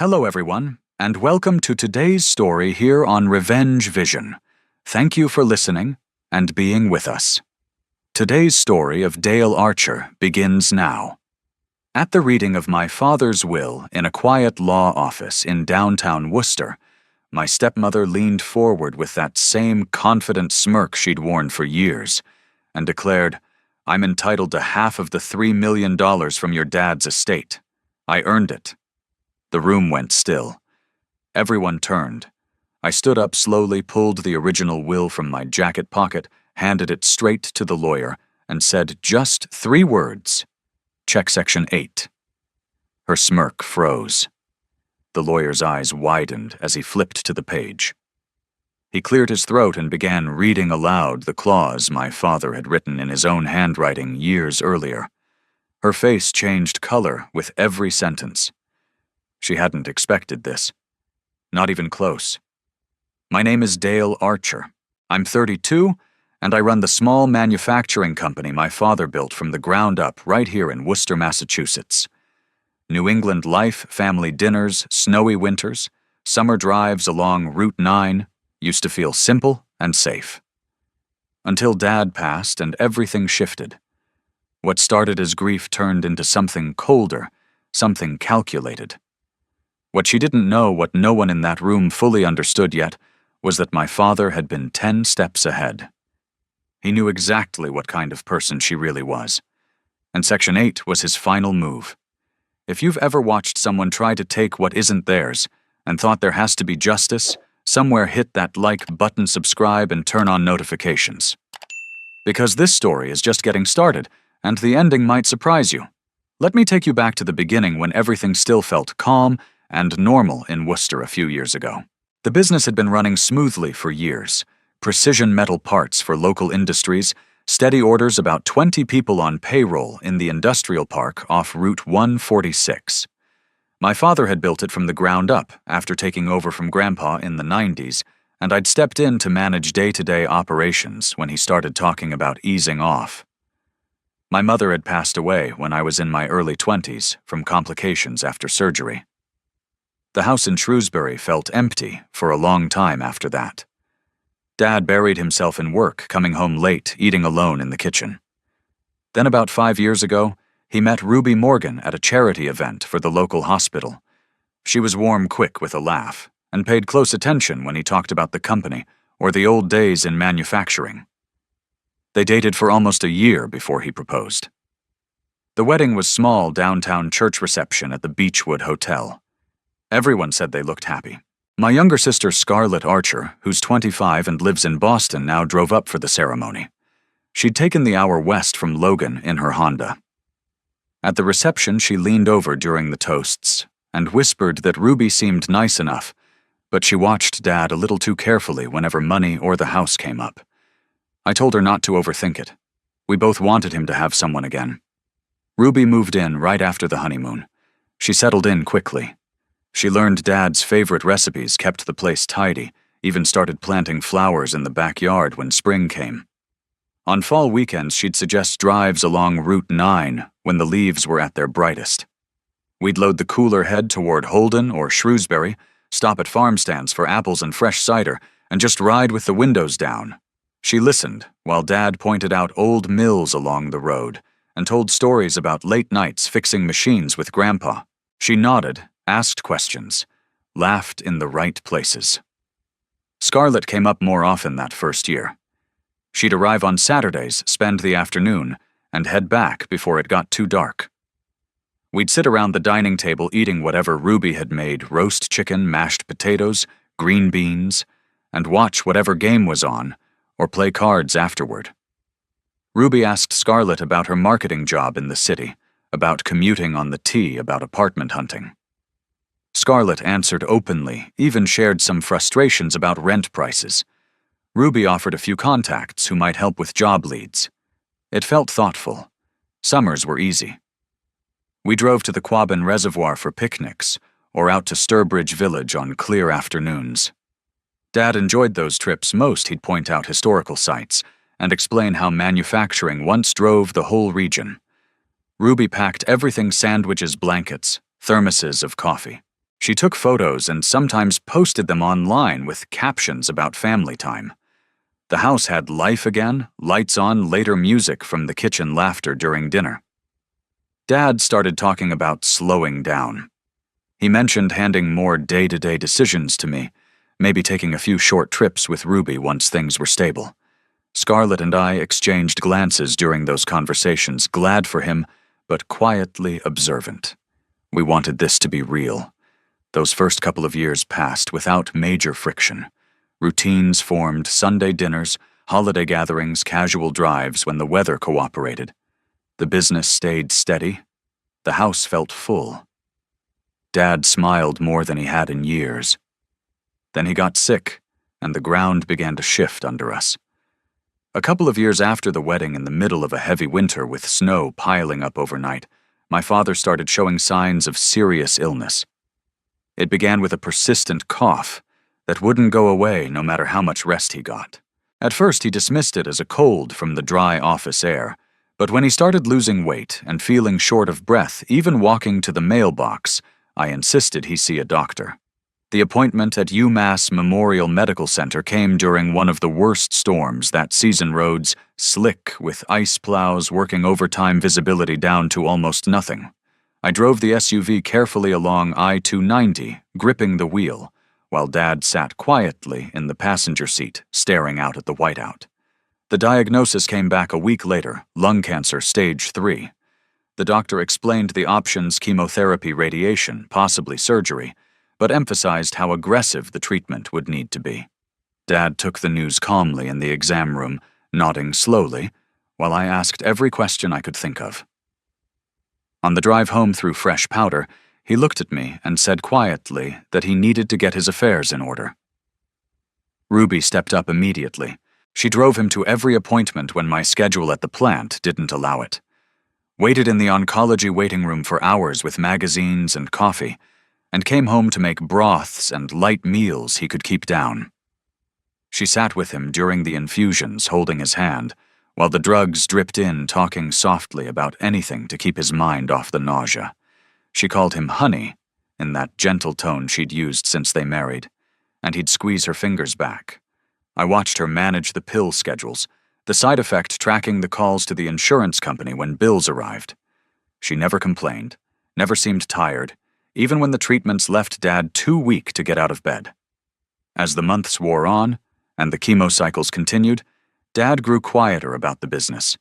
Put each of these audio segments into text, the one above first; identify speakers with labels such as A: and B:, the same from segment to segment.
A: Hello everyone, and welcome to today's story here on Revenge Vision. Thank you for listening and being with us. Today's story of Dale Archer begins now. At the reading of my father's will in a quiet law office in downtown Worcester, my stepmother leaned forward with that same confident smirk she'd worn for years and declared, "I'm entitled to half of the $3 million from your dad's estate. I earned it." The room went still. Everyone turned. I stood up slowly, pulled the original will from my jacket pocket, handed it straight to the lawyer, and said just 3 words. "Check Section 8. Her smirk froze. The lawyer's eyes widened as he flipped to the page. He cleared his throat and began reading aloud the clause my father had written in his own handwriting years earlier. Her face changed color with every sentence. She hadn't expected this. Not even close. "My name is Dale Archer. I'm 32, and I run the small manufacturing company my father built from the ground up right here in Worcester, Massachusetts. New England life, family dinners, snowy winters, summer drives along Route 9 used to feel simple and safe. Until Dad passed and everything shifted. What started as grief turned into something colder, something calculated. What she didn't know, what no one in that room fully understood yet, was that my father had been 10 steps ahead. He knew exactly what kind of person she really was. And Section 8 was his final move. If you've ever watched someone try to take what isn't theirs and thought there has to be justice, somewhere hit that like button, subscribe, and turn on notifications. Because this story is just getting started, and the ending might surprise you. Let me take you back to the beginning when everything still felt calm and normal in Worcester a few years ago. The business had been running smoothly for years. Precision metal parts for local industries, steady orders, about 20 people on payroll in the industrial park off Route 146. My father had built it from the ground up after taking over from Grandpa in the 90s, and I'd stepped in to manage day-to-day operations when he started talking about easing off. My mother had passed away when I was in my early 20s from complications after surgery. The house in Shrewsbury felt empty for a long time after that. Dad buried himself in work, coming home late, eating alone in the kitchen. Then about 5 years ago, he met Ruby Morgan at a charity event for the local hospital. She was warm quick with a laugh, and paid close attention when he talked about the company or the old days in manufacturing. They dated for almost a year before he proposed. The wedding was small downtown church reception at the Beechwood Hotel. Everyone said they looked happy. My younger sister Scarlett Archer, who's 25 and lives in Boston, now drove up for the ceremony. She'd taken the hour west from Logan in her Honda. At the reception, she leaned over during the toasts and whispered that Ruby seemed nice enough, but she watched Dad a little too carefully whenever money or the house came up. I told her not to overthink it. We both wanted him to have someone again. Ruby moved in right after the honeymoon. She settled in quickly. She learned Dad's favorite recipes, kept the place tidy, even started planting flowers in the backyard when spring came. On fall weekends, she'd suggest drives along Route 9 when the leaves were at their brightest. We'd load the cooler head toward Holden or Shrewsbury, stop at farm stands for apples and fresh cider, and just ride with the windows down. She listened while Dad pointed out old mills along the road and told stories about late nights fixing machines with Grandpa. She nodded, asked questions, laughed in the right places. Scarlett came up more often that first year. She'd arrive on Saturdays, spend the afternoon, and head back before it got too dark. We'd sit around the dining table eating whatever Ruby had made, roast chicken, mashed potatoes, green beans, and watch whatever game was on, or play cards afterward. Ruby asked Scarlett about her marketing job in the city, about commuting on the T, about apartment hunting. Scarlett answered openly, even shared some frustrations about rent prices. Ruby offered a few contacts who might help with job leads. It felt thoughtful. Summers were easy. We drove to the Quabbin Reservoir for picnics, or out to Sturbridge Village on clear afternoons. Dad enjoyed those trips most. He'd point out historical sites and explain how manufacturing once drove the whole region. Ruby packed everything: sandwiches, blankets, thermoses of coffee. She took photos and sometimes posted them online with captions about family time. The house had life again, lights on, later music from the kitchen laughter during dinner. Dad started talking about slowing down. He mentioned handing more day-to-day decisions to me, maybe taking a few short trips with Ruby once things were stable. Scarlett and I exchanged glances during those conversations, glad for him, but quietly observant. We wanted this to be real. Those first couple of years passed without major friction. Routines formed, Sunday dinners, holiday gatherings, casual drives when the weather cooperated. The business stayed steady. The house felt full. Dad smiled more than he had in years. Then he got sick, and the ground began to shift under us. A couple of years after the wedding, in the middle of a heavy winter with snow piling up overnight, my father started showing signs of serious illness. It began with a persistent cough that wouldn't go away no matter how much rest he got. At first, he dismissed it as a cold from the dry office air, but when he started losing weight and feeling short of breath, even walking to the mailbox, I insisted he see a doctor. The appointment at UMass Memorial Medical Center came during one of the worst storms that season. Roads slick with ice plows working overtime, visibility down to almost nothing. I drove the SUV carefully along I-290, gripping the wheel, while Dad sat quietly in the passenger seat, staring out at the whiteout. The diagnosis came back a week later, lung cancer stage 3. The doctor explained the options: chemotherapy, radiation, possibly surgery, but emphasized how aggressive the treatment would need to be. Dad took the news calmly in the exam room, nodding slowly, while I asked every question I could think of. On the drive home through fresh powder, he looked at me and said quietly that he needed to get his affairs in order. Ruby stepped up immediately. She drove him to every appointment when my schedule at the plant didn't allow it. Waited in the oncology waiting room for hours with magazines and coffee, and came home to make broths and light meals he could keep down. She sat with him during the infusions, holding his hand, while the drugs dripped in, talking softly about anything to keep his mind off the nausea. She called him honey, in that gentle tone she'd used since they married, and he'd squeeze her fingers back. I watched her manage the pill schedules, the side effect tracking the calls to the insurance company when bills arrived. She never complained, never seemed tired, even when the treatments left Dad too weak to get out of bed. As the months wore on, and the chemo cycles continued, Dad grew quieter about the business,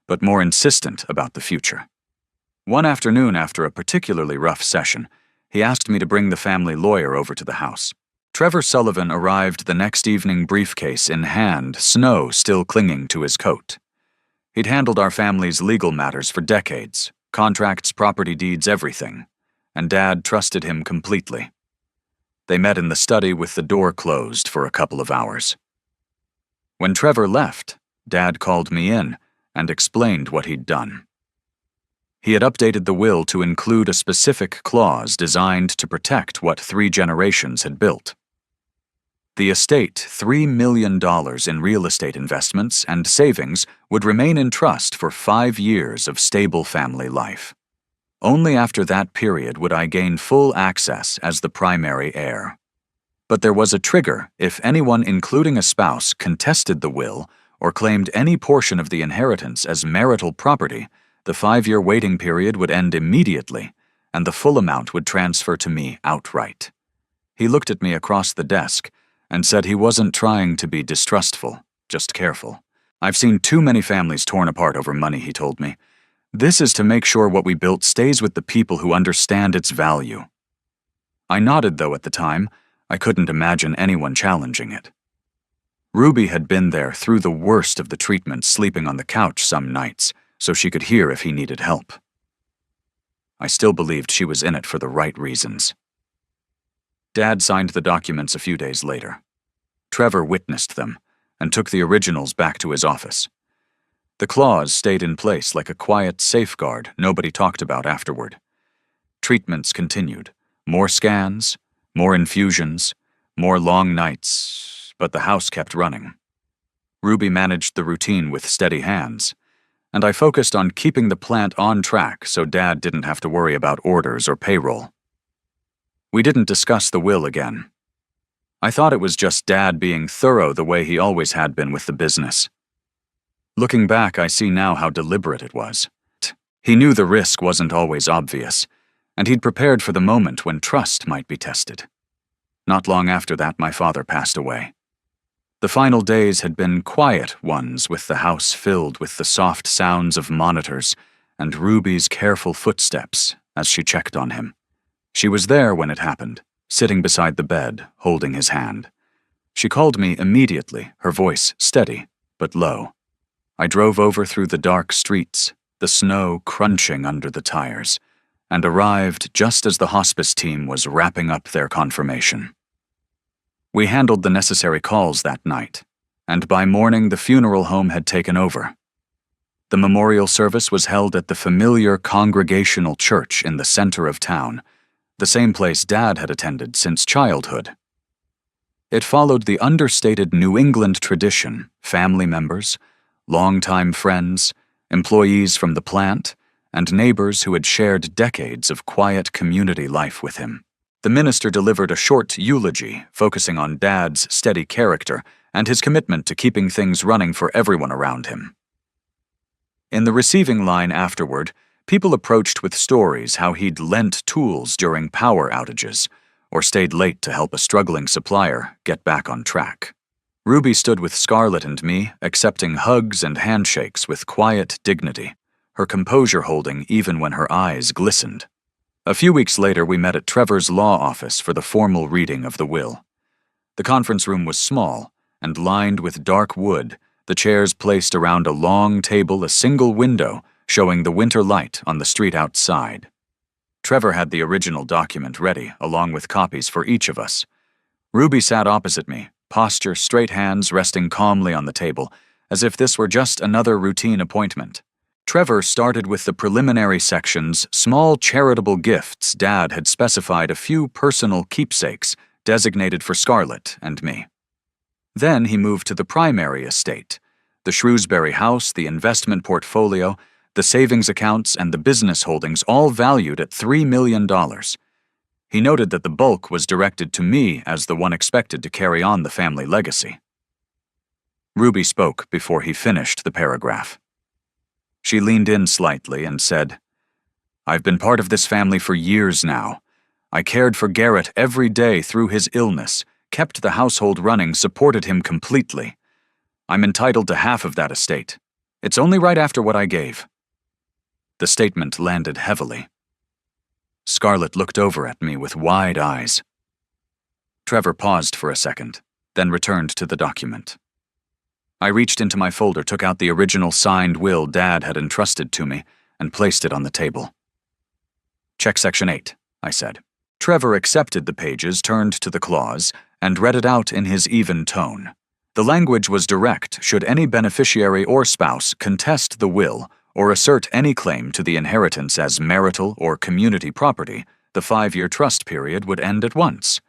A: but more insistent about the future. One afternoon, after a particularly rough session, he asked me to bring the family lawyer over to the house. Trevor Sullivan arrived the next evening, briefcase in hand, snow still clinging to his coat. He'd handled our family's legal matters for decades, contracts, property deeds, everything, and Dad trusted him completely. They met in the study with the door closed for a couple of hours. When Trevor left, Dad called me in and explained what he'd done. He had updated the will to include a specific clause designed to protect what 3 generations had built. The estate, $3 million in real estate investments and savings, would remain in trust for 5 years of stable family life. Only after that period would I gain full access as the primary heir. But there was a trigger if anyone, including a spouse, contested the will or claimed any portion of the inheritance as marital property. The 5-year waiting period would end immediately, and the full amount would transfer to me outright. He looked at me across the desk and said he wasn't trying to be distrustful, just careful. I've seen too many families torn apart over money, he told me. This is to make sure what we built stays with the people who understand its value. I nodded, though at the time, I couldn't imagine anyone challenging it. Ruby had been there through the worst of the treatment, sleeping on the couch some nights, so she could hear if he needed help. I still believed she was in it for the right reasons. Dad signed the documents a few days later. Trevor witnessed them and took the originals back to his office. The clause stayed in place like a quiet safeguard nobody talked about afterward. Treatments continued. More scans, more infusions, more long nights, but the house kept running. Ruby managed the routine with steady hands, and I focused on keeping the plant on track so Dad didn't have to worry about orders or payroll. We didn't discuss the will again. I thought it was just Dad being thorough the way he always had been with the business. Looking back, I see now how deliberate it was. He knew the risk wasn't always obvious, and he'd prepared for the moment when trust might be tested. Not long after that, my father passed away. The final days had been quiet ones, with the house filled with the soft sounds of monitors and Ruby's careful footsteps as she checked on him. She was there when it happened, sitting beside the bed, holding his hand. She called me immediately, her voice steady but low. I drove over through the dark streets, the snow crunching under the tires, and arrived just as the hospice team was wrapping up their confirmation. We handled the necessary calls that night, and by morning the funeral home had taken over. The memorial service was held at the familiar Congregational Church in the center of town, the same place Dad had attended since childhood. It followed the understated New England tradition: family members, longtime friends, employees from the plant, and neighbors who had shared decades of quiet community life with him. The minister delivered a short eulogy focusing on Dad's steady character and his commitment to keeping things running for everyone around him. In the receiving line afterward, people approached with stories how he'd lent tools during power outages or stayed late to help a struggling supplier get back on track. Ruby stood with Scarlett and me, accepting hugs and handshakes with quiet dignity, her composure holding even when her eyes glistened. A few weeks later, we met at Trevor's law office for the formal reading of the will. The conference room was small and lined with dark wood, the chairs placed around a long table, a single window showing the winter light on the street outside. Trevor had the original document ready, along with copies for each of us. Ruby sat opposite me, posture, straight hands resting calmly on the table, as if this were just another routine appointment. Trevor started with the preliminary sections, small charitable gifts Dad had specified, a few personal keepsakes designated for Scarlett and me. Then he moved to the primary estate, the Shrewsbury house, the investment portfolio, the savings accounts, and the business holdings, all valued at $3 million. He noted that the bulk was directed to me as the one expected to carry on the family legacy. Ruby spoke before he finished the paragraph. She leaned in slightly and said, "I've been part of this family for years now. I cared for Garrett every day through his illness, kept the household running, supported him completely. I'm entitled to half of that estate. It's only right after what I gave." The statement landed heavily. Scarlett looked over at me with wide eyes. Trevor paused for a second, then returned to the document. I reached into my folder, took out the original signed will Dad had entrusted to me, and placed it on the table. "Check section 8, I said. Trevor accepted the pages, turned to the clause, and read it out in his even tone. The language was direct: should any beneficiary or spouse contest the will or assert any claim to the inheritance as marital or community property, the 5-year trust period would end at once.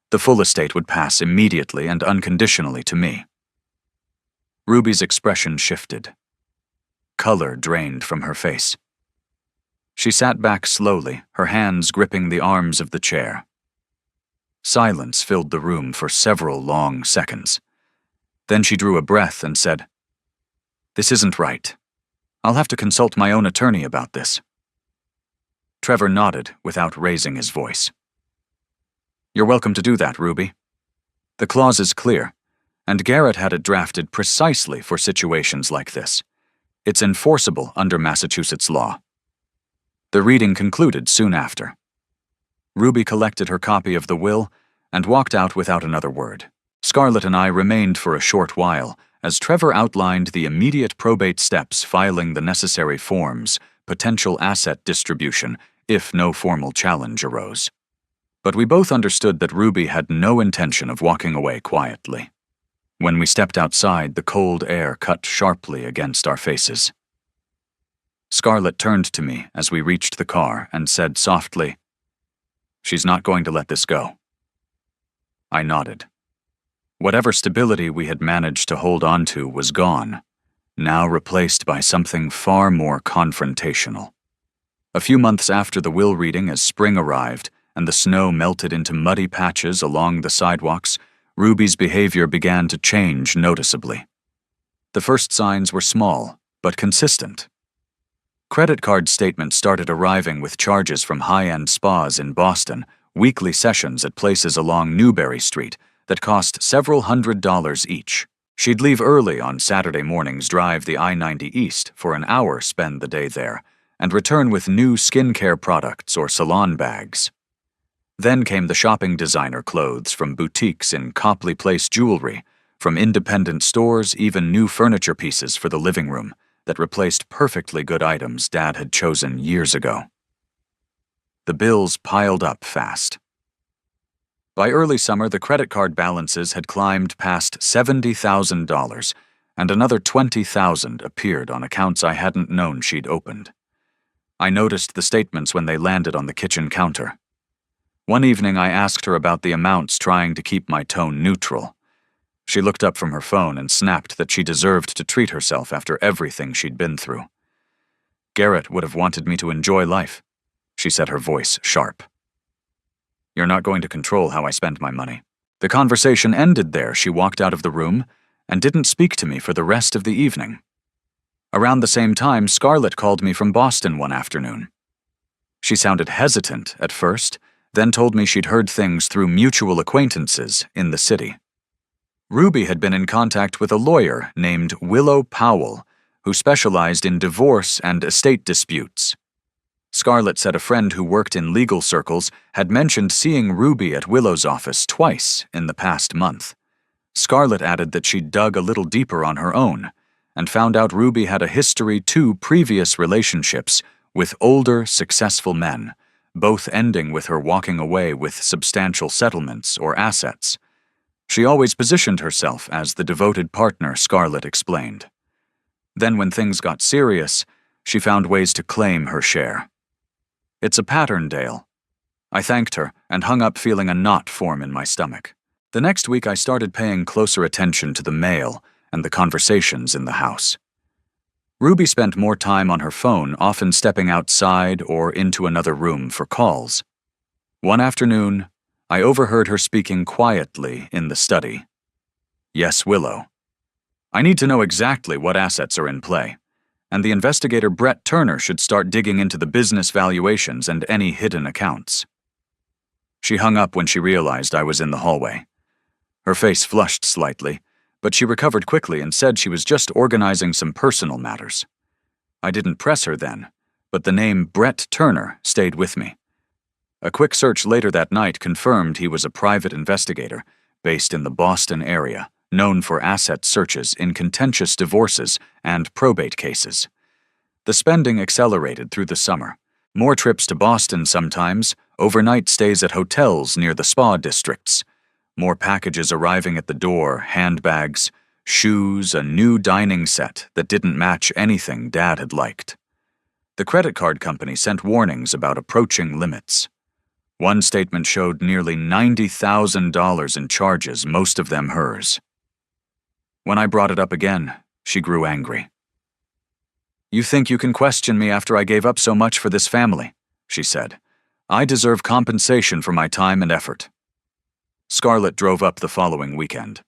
A: The full estate would pass immediately and unconditionally to me. Ruby's expression shifted. Color drained from her face. She sat back slowly, her hands gripping the arms of the chair. Silence filled the room for several long seconds. Then she drew a breath and said, "This isn't right. I'll have to consult my own attorney about this." Trevor nodded without raising his voice. "You're welcome to do that, Ruby. The clause is clear, and Garrett had it drafted precisely for situations like this. It's enforceable under Massachusetts law." The reading concluded soon after. Ruby collected her copy of the will and walked out without another word. Scarlett and I remained for a short while as Trevor outlined the immediate probate steps: filing the necessary forms, potential asset distribution, if no formal challenge arose. But we both understood that Ruby had no intention of walking away quietly. When we stepped outside, the cold air cut sharply against our faces. Scarlett turned to me as we reached the car and said softly, "She's not going to let this go." I nodded. Whatever stability we had managed to hold on to was gone, now replaced by something far more confrontational. A few months after the will reading, as spring arrived and the snow melted into muddy patches along the sidewalks, Ruby's behavior began to change noticeably. The first signs were small, but consistent. Credit card statements started arriving with charges from high-end spas in Boston, weekly sessions at places along Newberry Street that cost several $100s each. She'd leave early on Saturday mornings, drive the I-90 east for an hour, spend the day there, and return with new skincare products or salon bags. Then came the shopping designer clothes from boutiques in Copley Place jewelry, from independent stores, even new furniture pieces for the living room that replaced perfectly good items Dad had chosen years ago. The bills piled up fast. By early summer, the credit card balances had climbed past $70,000, and another $20,000 appeared on accounts I hadn't known she'd opened. I noticed the statements when they landed on the kitchen counter. One evening, I asked her about the amounts, trying to keep my tone neutral. She looked up from her phone and snapped that she deserved to treat herself after everything she'd been through. Garrett would have wanted me to enjoy life, she said, her voice sharp. You're not going to control how I spend my money. The conversation ended there. She walked out of the room and didn't speak to me for the rest of the evening. Around the same time, Scarlett called me from Boston one afternoon. She sounded hesitant at first, then told me she'd heard things through mutual acquaintances in the city. Ruby had been in contact with a lawyer named Willow Powell, who specialized in divorce and estate disputes. Scarlett said a friend who worked in legal circles had mentioned seeing Ruby at Willow's office twice in the past month. Scarlett added that she'd dug a little deeper on her own and found out Ruby had a history, 2 previous relationships with older, successful men, both ending with her walking away with substantial settlements or assets. She always positioned herself as the devoted partner, Scarlett explained. Then when things got serious, she found ways to claim her share. It's a pattern, Dale. I thanked her and hung up, feeling a knot form in my stomach. The next week, I started paying closer attention to the mail and the conversations in the house. Ruby spent more time on her phone, often stepping outside or into another room for calls. One afternoon, I overheard her speaking quietly in the study. Yes, Willow. I need to know exactly what assets are in play, and the investigator Brett Turner should start digging into the business valuations and any hidden accounts. She hung up when she realized I was in the hallway. Her face flushed slightly, but she recovered quickly and said she was just organizing some personal matters. I didn't press her then, but the name Brett Turner stayed with me. A quick search later that night confirmed he was a private investigator based in the Boston area, known for asset searches in contentious divorces and probate cases. The spending accelerated through the summer. More trips to Boston sometimes, overnight stays at hotels near the spa districts, more packages arriving at the door, handbags, shoes, a new dining set that didn't match anything Dad had liked. The credit card company sent warnings about approaching limits. One statement showed nearly $90,000 in charges, most of them hers. When I brought it up again, she grew angry. You think you can question me after I gave up so much for this family, she said. I deserve compensation for my time and effort. Scarlett drove up the following weekend.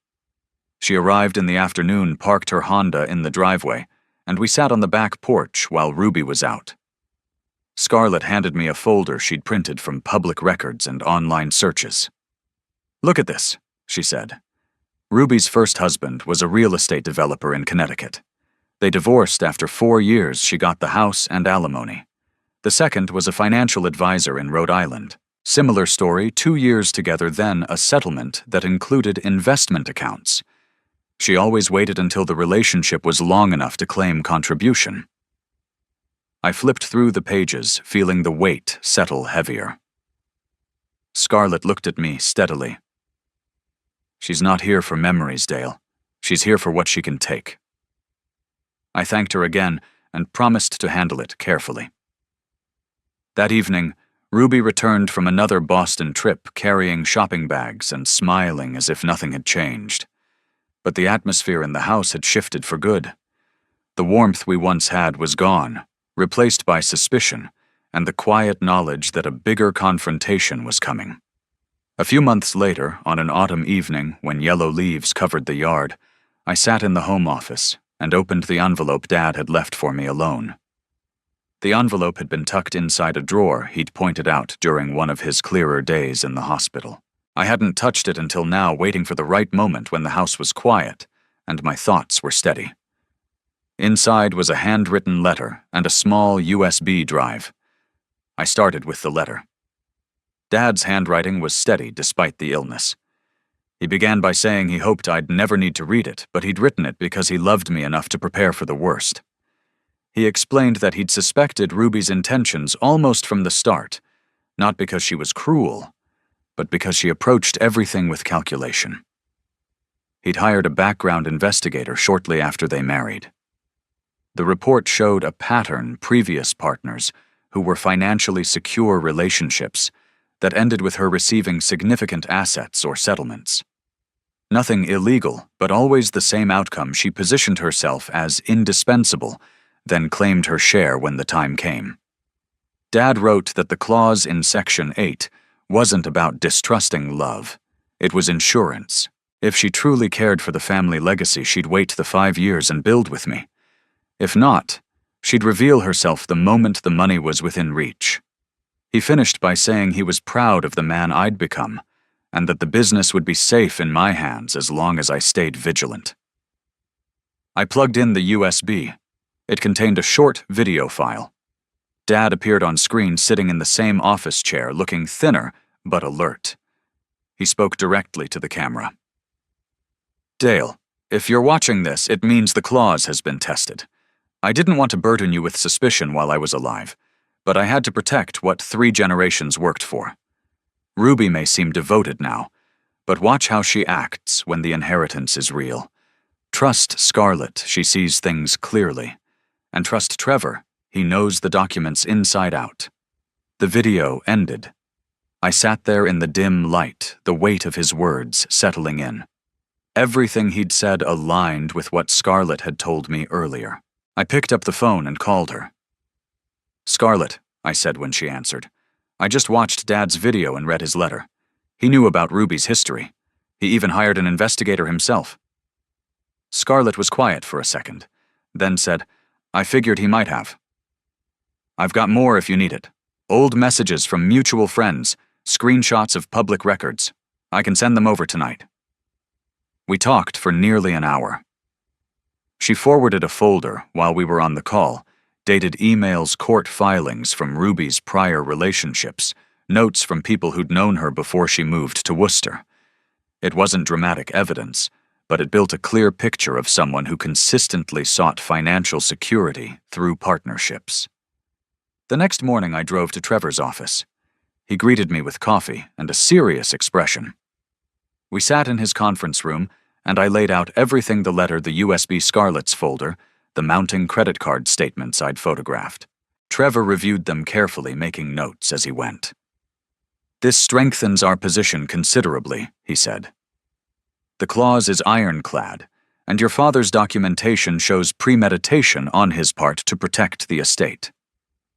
A: She arrived in the afternoon, parked her Honda in the driveway, and we sat on the back porch while Ruby was out. Scarlett handed me a folder she'd printed from public records and online searches. Look at this, she said. Ruby's first husband was a real estate developer in Connecticut. They divorced after 4 years. She got the house and alimony. The second was a financial advisor in Rhode Island. Similar story, 2 years together, then a settlement that included investment accounts. She always waited until the relationship was long enough to claim contribution. I flipped through the pages, feeling the weight settle heavier. Scarlett looked at me steadily. She's not here for memories, Dale. She's here for what she can take. I thanked her again and promised to handle it carefully. That evening, Ruby returned from another Boston trip carrying shopping bags and smiling as if nothing had changed. But the atmosphere in the house had shifted for good. The warmth we once had was gone, replaced by suspicion, and the quiet knowledge that a bigger confrontation was coming. A few months later, on an autumn evening when yellow leaves covered the yard, I sat in the home office and opened the envelope Dad had left for me alone. The envelope had been tucked inside a drawer he'd pointed out during one of his clearer days in the hospital. I hadn't touched it until now, waiting for the right moment when the house was quiet and my thoughts were steady. Inside was a handwritten letter and a small USB drive. I started with the letter. Dad's handwriting was steady despite the illness. He began by saying he hoped I'd never need to read it, but he'd written it because he loved me enough to prepare for the worst. He explained that he'd suspected Ruby's intentions almost from the start, not because she was cruel, but because she approached everything with calculation. He'd hired a background investigator shortly after they married. The report showed a pattern: previous partners, who were financially secure relationships, that ended with her receiving significant assets or settlements. Nothing illegal, but always the same outcome: she positioned herself as indispensable, then claimed her share when the time came. Dad wrote that the clause in Section 8 wasn't about distrusting love. It was insurance. If she truly cared for the family legacy, she'd wait the 5 years and build with me. If not, she'd reveal herself the moment the money was within reach. He finished by saying he was proud of the man I'd become, and that the business would be safe in my hands as long as I stayed vigilant. I plugged in the USB. It contained a short video file. Dad appeared on screen sitting in the same office chair, looking thinner but alert. He spoke directly to the camera. "Dale, if you're watching this, it means the clause has been tested. I didn't want to burden you with suspicion while I was alive, but I had to protect what 3 generations worked for. Ruby may seem devoted now, but watch how she acts when the inheritance is real. Trust Scarlett, she sees things clearly. And trust Trevor, he knows the documents inside out." The video ended. I sat there in the dim light, the weight of his words settling in. Everything he'd said aligned with what Scarlett had told me earlier. I picked up the phone and called her. "Scarlett," I said when she answered, "I just watched Dad's video and read his letter. He knew about Ruby's history. He even hired an investigator himself." Scarlett was quiet for a second, then said, "I figured he might have. I've got more if you need it. Old messages from mutual friends, screenshots of public records. I can send them over tonight." We talked for nearly an hour. She forwarded a folder while we were on the call, dated emails, court filings from Ruby's prior relationships, notes from people who'd known her before she moved to Worcester. It wasn't dramatic evidence, but it built a clear picture of someone who consistently sought financial security through partnerships. The next morning I drove to Trevor's office. He greeted me with coffee and a serious expression. We sat in his conference room, and I laid out everything: the letter, the USB Scarlett's folder, the mounting credit card statements I'd photographed. Trevor reviewed them carefully, making notes as he went. "This strengthens our position considerably," he said. "The clause is ironclad, and your father's documentation shows premeditation on his part to protect the estate.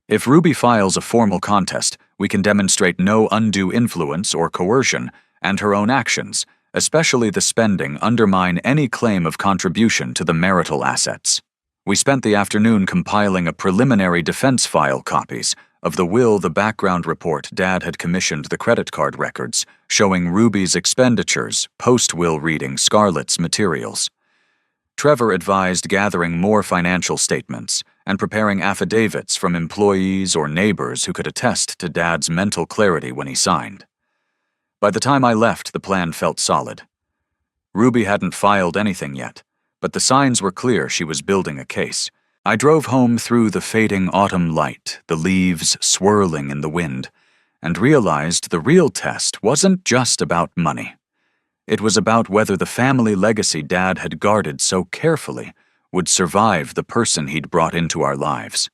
A: If Ruby files a formal contest, we can demonstrate no undue influence or coercion, and her own actions, especially the spending, undermine any claim of contribution to the marital assets." We spent the afternoon compiling a preliminary defense file copies of the will, the background report Dad had commissioned, the credit card records showing Ruby's expenditures, post-will reading Scarlett's materials. Trevor advised gathering more financial statements and preparing affidavits from employees or neighbors who could attest to Dad's mental clarity when he signed. By the time I left, the plan felt solid. Ruby hadn't filed anything yet, but the signs were clear she was building a case. I drove home through the fading autumn light, the leaves swirling in the wind, and realized the real test wasn't just about money. It was about whether the family legacy Dad had guarded so carefully would survive the person he'd brought into our lives.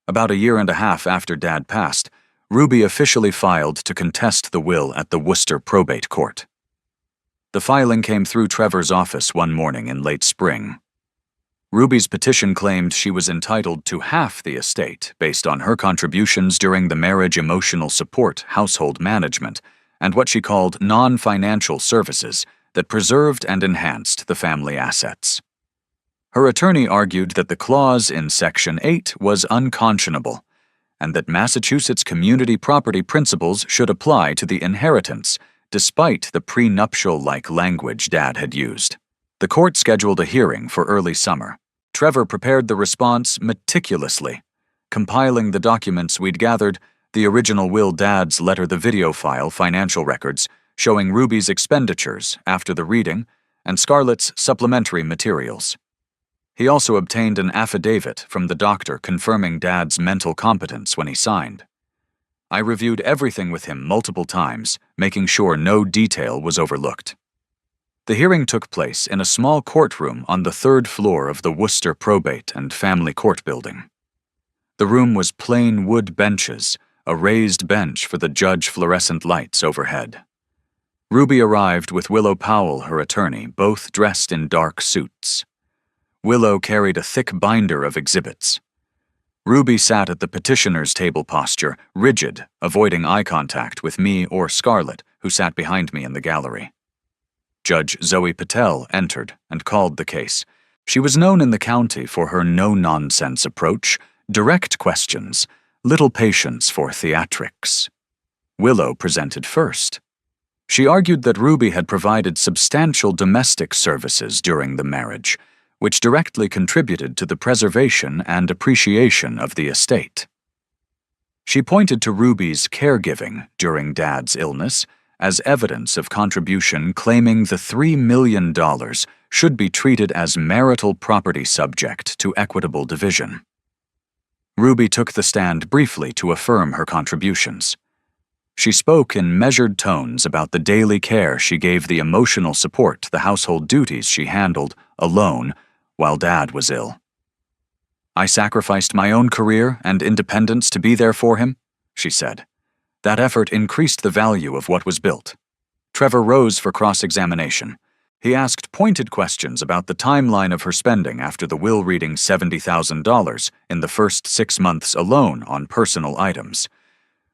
A: About a year and a half after Dad passed, Ruby officially filed to contest the will at the Worcester Probate Court. The filing came through Trevor's office one morning in late spring. Ruby's petition claimed she was entitled to half the estate based on her contributions during the marriage, emotional support, household management, and what she called non-financial services that preserved and enhanced the family assets. Her attorney argued that the clause in Section 8 was unconscionable, and that Massachusetts community property principles should apply to the inheritance, despite the prenuptial-like language Dad had used. The court scheduled a hearing for early summer. Trevor prepared the response meticulously, compiling the documents we'd gathered, the original will, Dad's letter, the video file, financial records, showing Ruby's expenditures after the reading, and Scarlett's supplementary materials. He also obtained an affidavit from the doctor confirming Dad's mental competence when he signed. I reviewed everything with him multiple times, making sure no detail was overlooked. The hearing took place in a small courtroom on the 3rd floor of the Worcester Probate and Family Court building. The room was plain wood benches, a raised bench for the judge, fluorescent lights overhead. Ruby arrived with Willow Powell, her attorney, both dressed in dark suits. Willow carried a thick binder of exhibits. Ruby sat at the petitioner's table posture, rigid, avoiding eye contact with me or Scarlett, who sat behind me in the gallery. Judge Zoe Patel entered and called the case. She was known in the county for her no-nonsense approach, direct questions, little patience for theatrics. Willow presented first. She argued that Ruby had provided substantial domestic services during the marriage, which directly contributed to the preservation and appreciation of the estate. She pointed to Ruby's caregiving during Dad's illness as evidence of contribution, claiming the $3 million should be treated as marital property subject to equitable division. Ruby took the stand briefly to affirm her contributions. She spoke in measured tones about the daily care she gave, the emotional support, the household duties she handled alone while Dad was ill. "I sacrificed my own career and independence to be there for him," she said. "That effort increased the value of what was built." Trevor rose for cross-examination. He asked pointed questions about the timeline of her spending after the will, reading $70,000 in the first 6 months alone on personal items.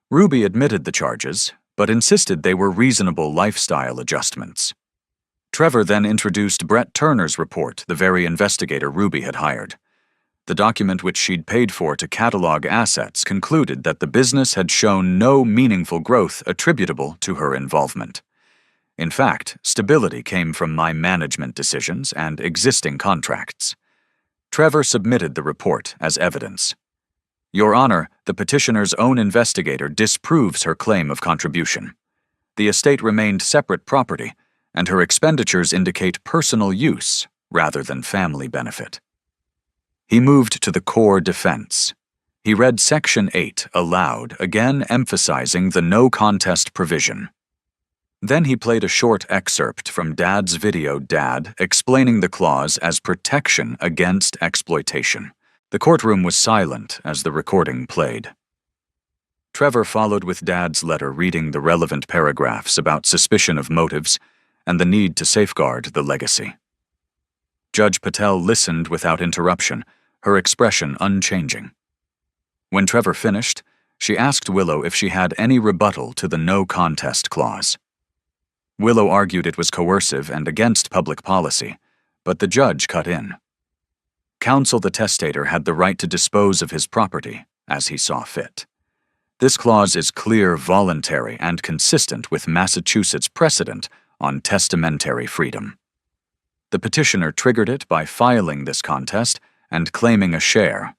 A: Ruby admitted the charges, but insisted they were reasonable lifestyle adjustments. Trevor then introduced Brett Turner's report, the very investigator Ruby had hired. The document, which she'd paid for to catalog assets, concluded that the business had shown no meaningful growth attributable to her involvement. In fact, stability came from my management decisions and existing contracts. Trevor submitted the report as evidence. "Your Honor, the petitioner's own investigator disproves her claim of contribution. The estate remained separate property, and her expenditures indicate personal use rather than family benefit." He moved to the core defense. He read Section 8 aloud, again emphasizing the no contest provision. Then he played a short excerpt from Dad's video, Dad, explaining the clause as protection against exploitation. The courtroom was silent as the recording played. Trevor followed with Dad's letter, reading the relevant paragraphs about suspicion of motives and the need to safeguard the legacy. Judge Patel listened without interruption, her expression unchanging. When Trevor finished, she asked Willow if she had any rebuttal to the no contest clause. Willow argued it was coercive and against public policy, but the judge cut in. Counsel, the testator had the right to dispose of his property as he saw fit. This clause is clear, voluntary, and consistent with Massachusetts precedent on testamentary freedom. The petitioner triggered it by filing this contest and claiming a share.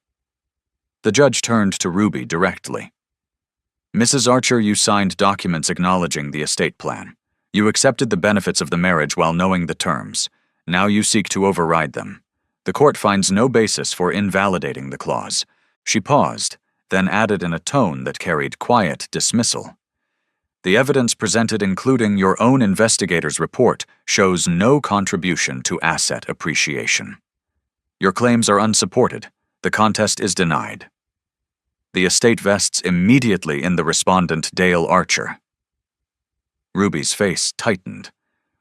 A: The judge turned to Ruby directly. "Mrs. Archer, you signed documents acknowledging the estate plan. You accepted the benefits of the marriage while knowing the terms. Now you seek to override them. The court finds no basis for invalidating the clause." She paused, then added in a tone that carried quiet dismissal. "The evidence presented, including your own investigator's report, shows no contribution to asset appreciation. Your claims are unsupported. The contest is denied. The estate vests immediately in the respondent, Dale Archer." Ruby's face tightened.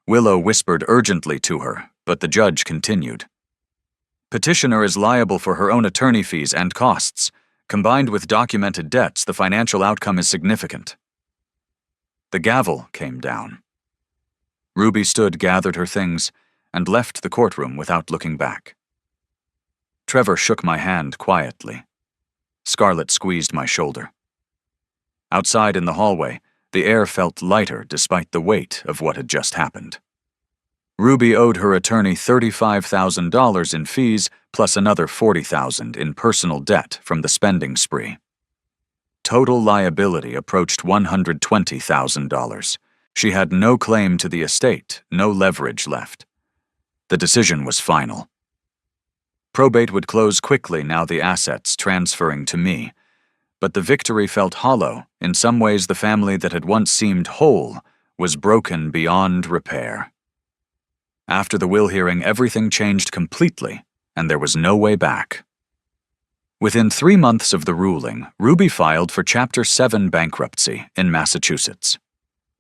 A: Willow whispered urgently to her, but the judge continued. Petitioner is liable for her own attorney fees and costs. Combined with documented debts, the financial outcome is significant. The gavel came down. Ruby stood, gathered her things, and left the courtroom without looking back. Trevor shook my hand quietly. Scarlett squeezed my shoulder. Outside in the hallway, the air felt lighter despite the weight of what had just happened. Ruby owed her attorney $35,000 in fees plus another $40,000 in personal debt from the spending spree. Total liability approached $120,000. She had no claim to the estate, no leverage left. The decision was final. Probate would close quickly now, the assets transferring to me. But the victory felt hollow. In some ways, the family that had once seemed whole was broken beyond repair. After the will hearing, everything changed completely, and there was no way back. Within 3 months of the ruling, Ruby filed for Chapter 7 bankruptcy in Massachusetts.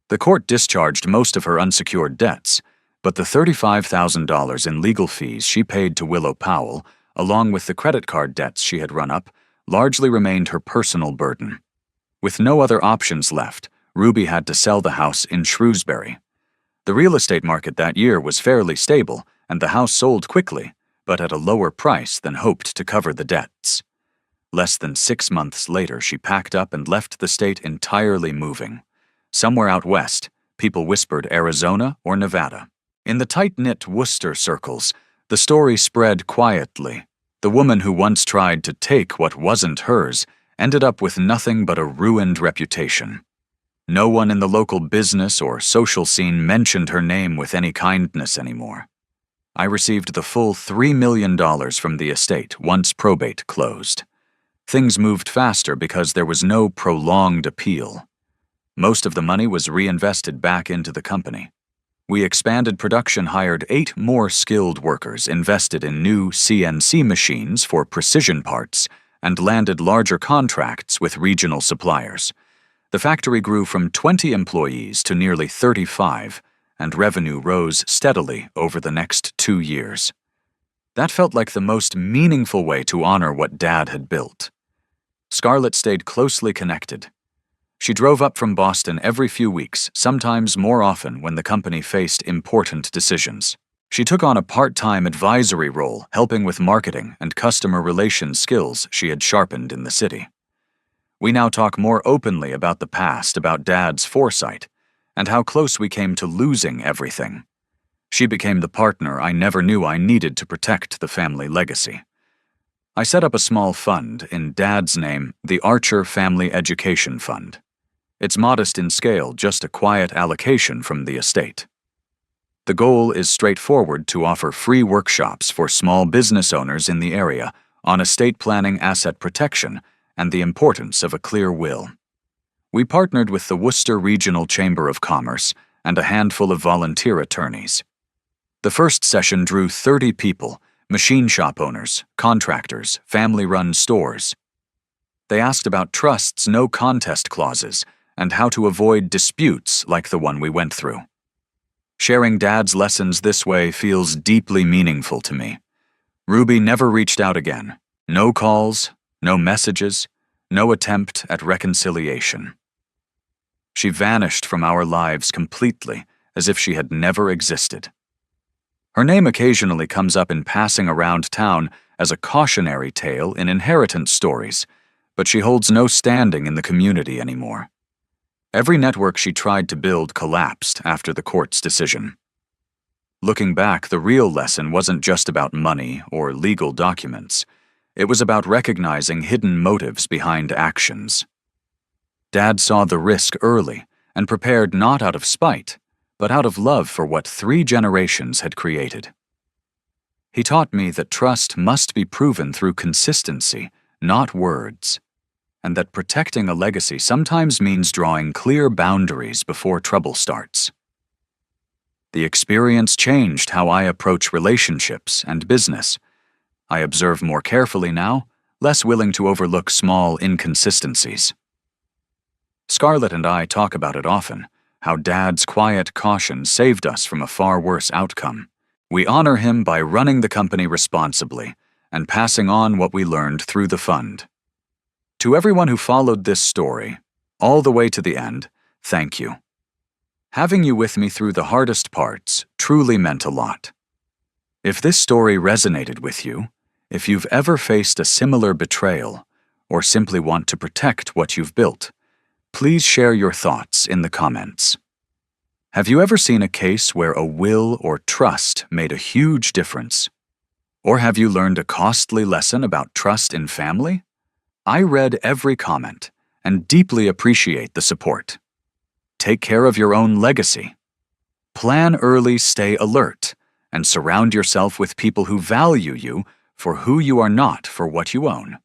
A: The court discharged most of her unsecured debts, but the $35,000 in legal fees she paid to Willow Powell, along with the credit card debts she had run up, largely remained her personal burden. With no other options left, Ruby had to sell the house in Shrewsbury. The real estate market that year was fairly stable, and the house sold quickly, but at a lower price than hoped to cover the debts. Less than 6 months later, she packed up and left the state entirely, moving. Somewhere out west, people whispered Arizona or Nevada. In the tight-knit Worcester circles, the story spread quietly. The woman who once tried to take what wasn't hers ended up with nothing but a ruined reputation. No one in the local business or social scene mentioned her name with any kindness anymore. I received the full $3 million from the estate once probate closed. Things moved faster because there was no prolonged appeal. Most of the money was reinvested back into the company. We expanded production, hired 8 more skilled workers, invested in new CNC machines for precision parts, and landed larger contracts with regional suppliers. The factory grew from 20 employees to nearly 35, and revenue rose steadily over the next 2 years. That felt like the most meaningful way to honor what Dad had built. Scarlett stayed closely connected. She drove up from Boston every few weeks, sometimes more often when the company faced important decisions. She took on a part-time advisory role, helping with marketing and customer relations skills she had sharpened in the city. We now talk more openly about the past, about Dad's foresight, and how close we came to losing everything. She became the partner I never knew I needed to protect the family legacy. I set up a small fund in Dad's name, the Archer Family Education Fund. It's modest in scale, just a quiet allocation from the estate. The goal is straightforward: to offer free workshops for small business owners in the area on estate planning, asset protection, and the importance of a clear will. We partnered with the Worcester Regional Chamber of Commerce and a handful of volunteer attorneys. The first session drew 30 people, machine shop owners, contractors, family-run stores. They asked about trusts, no contest clauses, and how to avoid disputes like the one we went through. Sharing Dad's lessons this way feels deeply meaningful to me. Ruby never reached out again. No calls, no messages, no attempt at reconciliation. She vanished from our lives completely, as if she had never existed. Her name occasionally comes up in passing around town as a cautionary tale in inheritance stories, but she holds no standing in the community anymore. Every network she tried to build collapsed after the court's decision. Looking back, the real lesson wasn't just about money or legal documents. It was about recognizing hidden motives behind actions. Dad saw the risk early and prepared not out of spite, but out of love for what 3 generations had created. He taught me that trust must be proven through consistency, not words, and that protecting a legacy sometimes means drawing clear boundaries before trouble starts. The experience changed how I approach relationships and business. I observe more carefully now, less willing to overlook small inconsistencies. Scarlett and I talk about it often, how Dad's quiet caution saved us from a far worse outcome. We honor him by running the company responsibly, and passing on what we learned through the fund. To everyone who followed this story, all the way to the end, thank you. Having you with me through the hardest parts truly meant a lot. If this story resonated with you, if you've ever faced a similar betrayal, or simply want to protect what you've built, please share your thoughts in the comments. Have you ever seen a case where a will or trust made a huge difference? Or have you learned a costly lesson about trust in family? I read every comment and deeply appreciate the support. Take care of your own legacy. Plan early, stay alert, and surround yourself with people who value you for who you are, not for what you own.